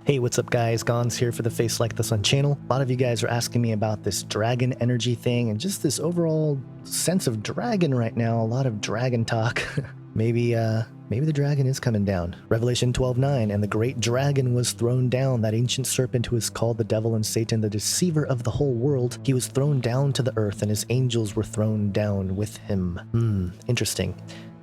Hey, what's up guys? Gons here for the Face Like the Sun channel. A lot of you guys are asking me about this dragon energy thing and just this overall sense of dragon right now. A lot of dragon talk. Maybe the dragon is coming down. Revelation 12:9, and the great dragon was thrown down, that ancient serpent who is called the devil and Satan, the deceiver of the whole world. He was thrown down to the earth, and his angels were thrown down with him. Interesting.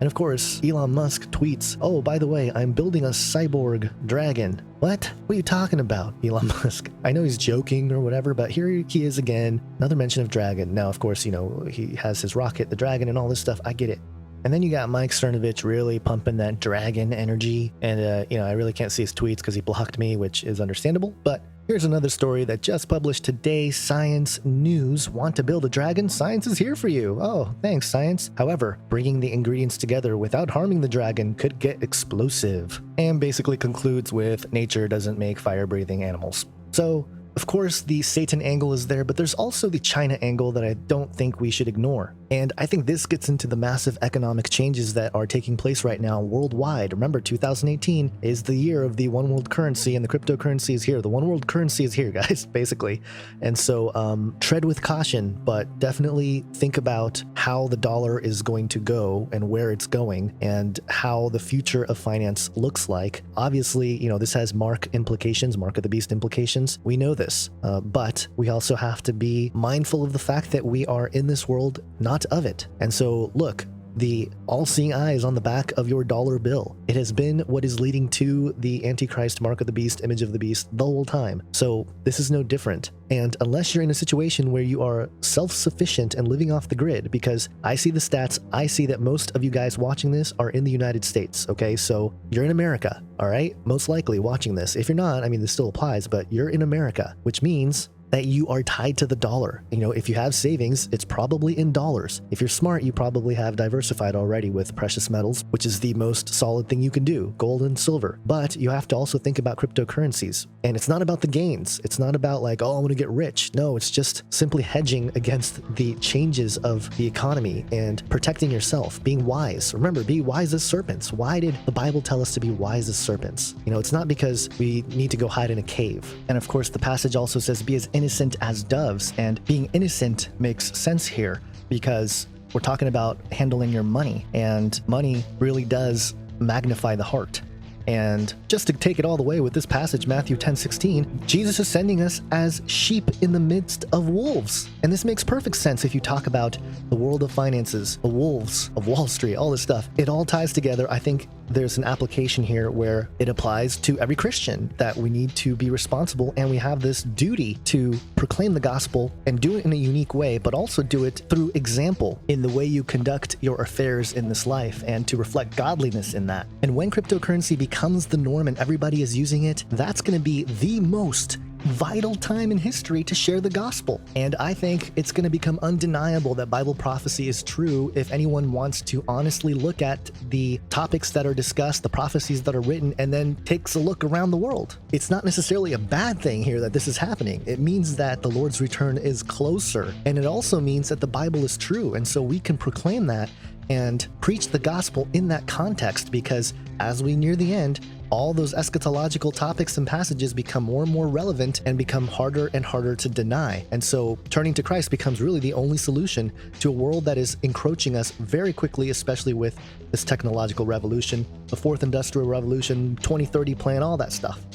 And of course, Elon Musk tweets, "Oh, by the way, I'm building a cyborg dragon." What? What are you talking about, Elon Musk? I know he's joking or whatever, but here he is again. Another mention of dragon. Now, of course, he has his rocket, the dragon, and all this stuff. I get it. And then you got Mike Cernovich really pumping that dragon energy. And, I really can't see his tweets because he blocked me, which is understandable. But here's another story that just published today. Science News. Want to build a dragon? Science is here for you. Oh, thanks, science. However, bringing the ingredients together without harming the dragon could get explosive. And basically concludes with nature doesn't make fire-breathing animals. So, of course, the Satan angle is there, but there's also the China angle that I don't think we should ignore. And I think this gets into the massive economic changes that are taking place right now worldwide. Remember, 2018 is the year of the one world currency, and the cryptocurrency is here. The one world currency is here, guys, basically. And so tread with caution, but definitely think about how the dollar is going to go and where it's going and how the future of finance looks like. Obviously, this has mark of the beast implications. We know this, but we also have to be mindful of the fact that we are in this world, not of it. And so look, the all-seeing eye is on the back of your dollar bill. It has been what is leading to the Antichrist, mark of the beast, image of the beast the whole time. So this is no different. And unless you're in a situation where you are self-sufficient and living off the grid, because I see the stats, I see that most of you guys watching this are in the United States, okay? So you're in America, all right? Most likely watching this. If you're not, this still applies, but you're in America, which means that you are tied to the dollar. If you have savings, it's probably in dollars. If you're smart, you probably have diversified already with precious metals, which is the most solid thing you can do, gold and silver. But you have to also think about cryptocurrencies. And it's not about the gains. It's not about like, oh, I want to get rich. No, it's just simply hedging against the changes of the economy and protecting yourself, being wise. Remember, be wise as serpents. Why did the Bible tell us to be wise as serpents? It's not because we need to go hide in a cave. And of course, the passage also says, be as innocent as doves, and being innocent makes sense here because we're talking about handling your money, and money really does magnify the heart. And just to take it all the way with this passage, Matthew 10:16, Jesus is sending us as sheep in the midst of wolves. And this makes perfect sense if you talk about the world of finances, the wolves of Wall Street, all this stuff. It all ties together. I think there's an application here where it applies to every Christian that we need to be responsible, and we have this duty to proclaim the gospel and do it in a unique way, but also do it through example in the way you conduct your affairs in this life and to reflect godliness in that. And when cryptocurrency becomes the norm and everybody is using it, that's going to be the most vital time in history to share the gospel. And I think it's going to become undeniable that Bible prophecy is true if anyone wants to honestly look at the topics that are discussed, the prophecies that are written, and then takes a look around the world. It's not necessarily a bad thing here that this is happening. It means that the Lord's return is closer. And it also means that the Bible is true. And so we can proclaim that and preach the gospel in that context, because as we near the end, all those eschatological topics and passages become more and more relevant and become harder and harder to deny. And so turning to Christ becomes really the only solution to a world that is encroaching us very quickly, especially with this technological revolution, the fourth industrial revolution, 2030 plan, all that stuff.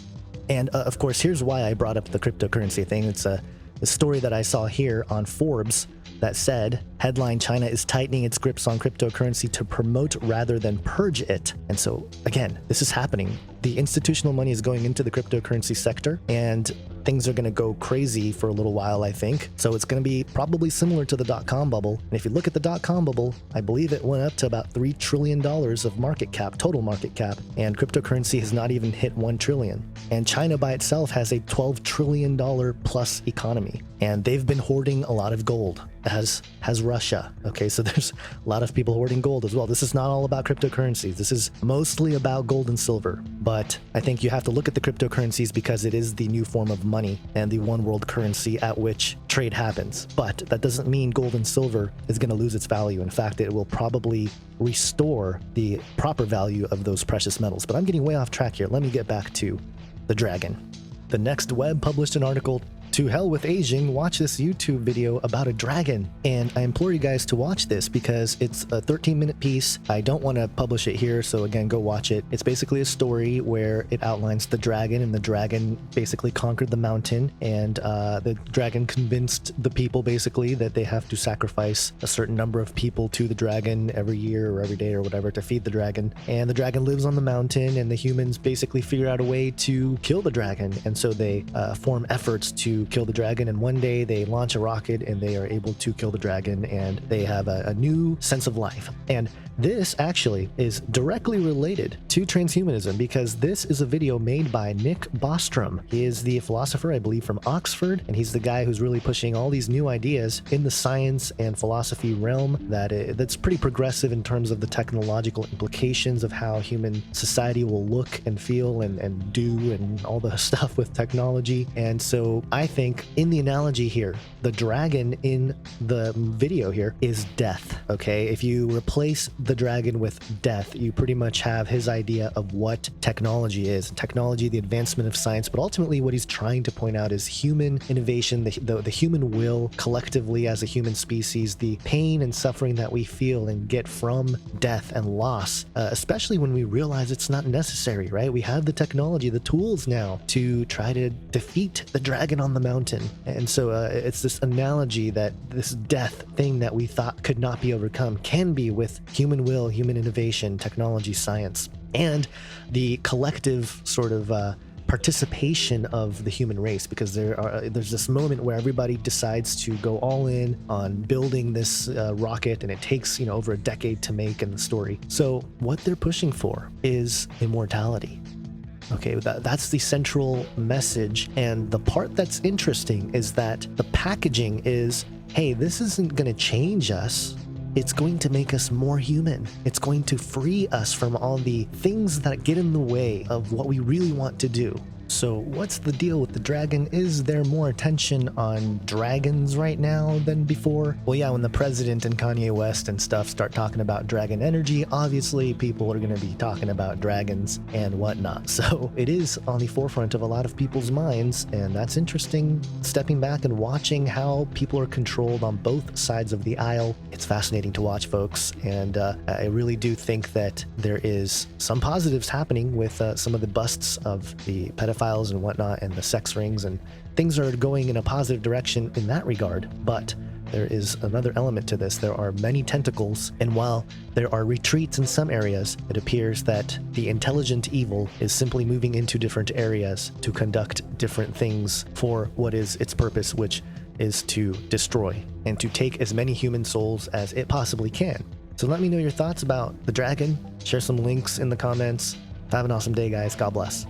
And of course, here's why I brought up the cryptocurrency thing. It's a story that I saw here on Forbes that said, headline, China is tightening its grips on cryptocurrency to promote rather than purge it. And so again, this is happening. The institutional money is going into the cryptocurrency sector, and things are going to go crazy for a little while, I think. So it's going to be probably similar to the dot-com bubble. And if you look at the dot-com bubble, I believe it went up to about $3 trillion of market cap, total market cap. And cryptocurrency has not even hit 1 trillion. And China by itself has a $12 trillion plus economy. And they've been hoarding a lot of gold, as has Russia. Okay, so there's a lot of people hoarding gold as well. This is not all about cryptocurrencies. This is mostly about gold and silver. But I think you have to look at the cryptocurrencies because it is the new form of money and the one world currency at which trade happens. But that doesn't mean gold and silver is going to lose its value. In fact, it will probably restore the proper value of those precious metals. But I'm getting way off track here. Let me get back to the dragon. The Next Web published an article, "To hell with aging, watch this YouTube video about a dragon." And I implore you guys to watch this because it's a 13-minute piece. I don't want to publish it here, so again, go watch it. It's basically a story where it outlines the dragon, and the dragon basically conquered the mountain, and the dragon convinced the people basically that they have to sacrifice a certain number of people to the dragon every year or every day or whatever to feed the dragon. And the dragon lives on the mountain, and the humans basically figure out a way to kill the dragon. And so they form efforts to kill the dragon, and one day they launch a rocket and they are able to kill the dragon, and they have a new sense of life. And this actually is directly related to transhumanism because this is a video made by Nick Bostrom. He is the philosopher, I believe, from Oxford, and he's the guy who's really pushing all these new ideas in the science and philosophy realm that's pretty progressive in terms of the technological implications of how human society will look and feel and do and all the stuff with technology. And so I think in the analogy here, the dragon in the video here is death, okay? If you replace the dragon with death, you pretty much have his idea of what technology is. Technology, the advancement of science, but ultimately what he's trying to point out is human innovation, the human will collectively as a human species, the pain and suffering that we feel and get from death and loss, especially when we realize it's not necessary, right? We have the technology, the tools now to try to defeat the dragon on the mountain. And so it's this analogy that this death thing that we thought could not be overcome can be with human will, human innovation, technology, science, and the collective sort of participation of the human race, because there's this moment where everybody decides to go all in on building this rocket, and it takes over a decade to make in the story. So what they're pushing for is immortality. Okay, that's the central message. And the part that's interesting is that the packaging is, hey, this isn't going to change us. It's going to make us more human. It's going to free us from all the things that get in the way of what we really want to do. So what's the deal with the dragon? Is there more attention on dragons right now than before? Well, yeah, when the president and Kanye West and stuff start talking about dragon energy, obviously people are going to be talking about dragons and whatnot. So it is on the forefront of a lot of people's minds, and that's interesting, stepping back and watching how people are controlled on both sides of the aisle. It's fascinating to watch, folks, and I really do think that there is some positives happening with some of the busts of the pedophiles and whatnot and the sex rings, and things are going in a positive direction in that regard. But there is another element to this. There are many tentacles, and while there are retreats in some areas, it appears that the intelligent evil is simply moving into different areas to conduct different things for what is its purpose, which is to destroy and to take as many human souls as it possibly can. So let me know your thoughts about the dragon. Share some links in the comments. Have an awesome day, guys. God bless.